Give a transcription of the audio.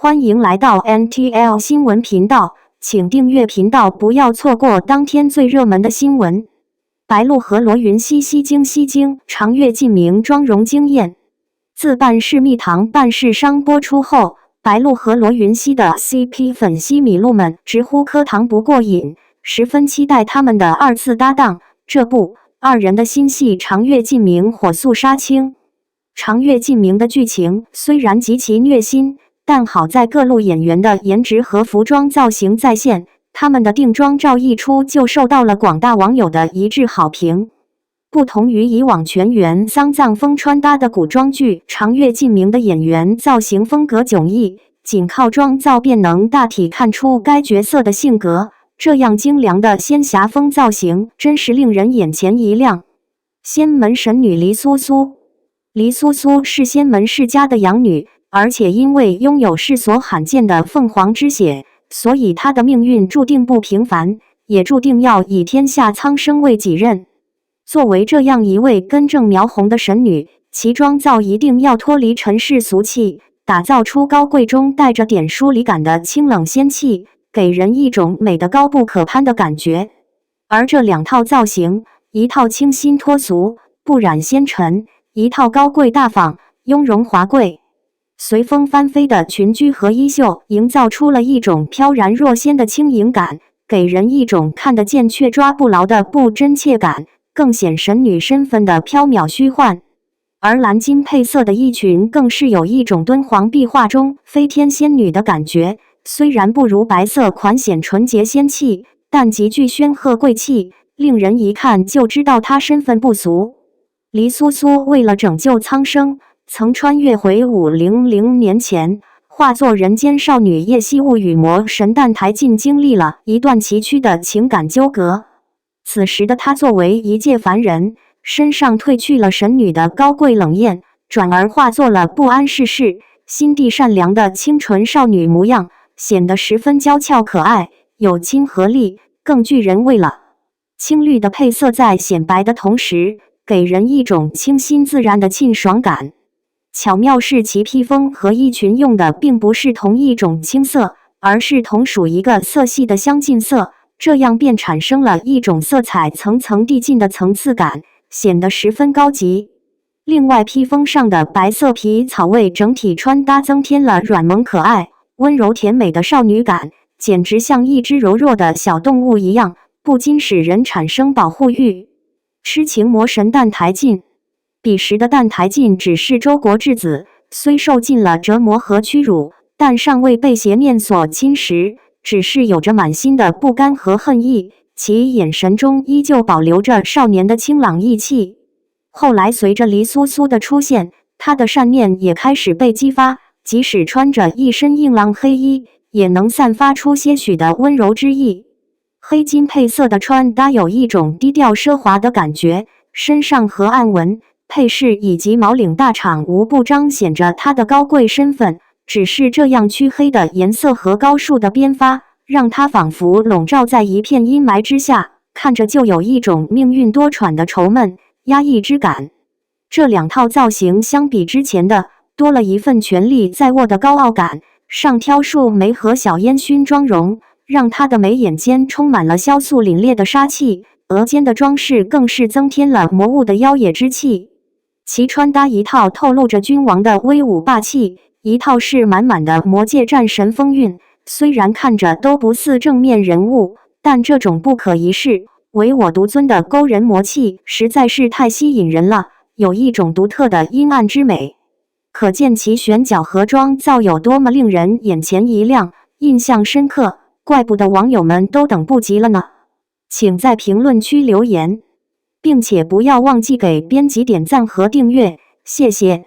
欢迎来到 NTL 新闻频道，请订阅频道，不要错过当天最热门的新闻。白鹿和罗云熙吸睛，长月烬明妆容惊艳。自办事蜜糖办事商播出后，白鹿和罗云熙的 CP 粉丝麋鹿们直呼磕糖不过瘾，十分期待他们的二次搭档。这部二人的新戏《长月烬明》火速杀青。长月烬明的剧情虽然极其虐心，但好在各路演员的颜值和服装造型在线，他们的定妆照一出就受到了广大网友的一致好评。不同于以往全员丧葬风穿搭的古装剧，《长月烬明》的演员造型风格迥异，仅靠妆造便能大体看出该角色的性格。这样精良的仙侠风造型，真是令人眼前一亮。仙门神女黎苏苏。黎苏苏是仙门世家的养女，而且因为拥有世所罕见的凤凰之血，所以她的命运注定不平凡，也注定要以天下苍生为己任。作为这样一位根正苗红的神女，其妆造一定要脱离尘世俗气，打造出高贵中带着点疏离感的清冷仙气，给人一种美得高不可攀的感觉。而这两套造型，一套清新脱俗，不染纤尘，一套高贵大方，雍容华贵。随风翻飞的裙裾和衣袖，营造出了一种飘然若仙的轻盈感，给人一种看得见却抓不牢的不真切感，更显神女身份的缥缈虚幻。而蓝金配色的衣裙更是有一种敦煌壁画中飞天仙女的感觉，虽然不如白色款显纯洁仙气，但极具煊赫贵气，令人一看就知道她身份不俗。黎苏苏为了拯救苍生，曾穿越回500年前，化作人间少女叶惜雾与魔神澹台烬经历了一段崎岖的情感纠葛。此时的她作为一介凡人，身上褪去了神女的高贵冷艳，转而化作了不谙世事、心地善良的清纯少女模样，显得十分娇俏可爱，有亲和力，更具人味了。青绿的配色在显白的同时，给人一种清新自然的沁爽感。巧妙是其披风和衣裙用的并不是同一种青色，而是同属一个色系的相近色，这样便产生了一种色彩层层递进的层次感，显得十分高级。另外，披风上的白色皮草为整体穿搭增添了软萌可爱、温柔甜美的少女感，简直像一只柔弱的小动物一样，不禁使人产生保护欲。痴情魔神澹台烬。彼时的澹台烬只是周国之子，虽受尽了折磨和屈辱，但尚未被邪念所侵蚀，只是有着满心的不甘和恨意，其眼神中依旧保留着少年的清朗意气。后来随着黎苏苏的出现，他的善念也开始被激发，即使穿着一身硬朗黑衣，也能散发出些许的温柔之意。黑金配色的穿搭有一种低调奢华的感觉，身上和暗纹、配饰以及毛领大氅无不彰显着她的高贵身份，只是这样黢黑的颜色和高束的编发，让她仿佛笼罩在一片阴霾之下，看着就有一种命运多舛的愁闷、压抑之感。这两套造型相比之前的，多了一份权力在握的高傲感，上挑树眉和小烟熏妆容，让她的眉眼间充满了萧肃凛冽的杀气，额间的装饰更是增添了魔物的妖冶之气。其穿搭一套透露着君王的威武霸气，一套是满满的魔界战神风韵。虽然看着都不似正面人物，但这种不可一世、唯我独尊的勾人魔气实在是太吸引人了，有一种独特的阴暗之美。可见其选角和妆造有多么令人眼前一亮，印象深刻，怪不得网友们都等不及了呢。请在评论区留言，并且不要忘记给编辑点赞和订阅，谢谢。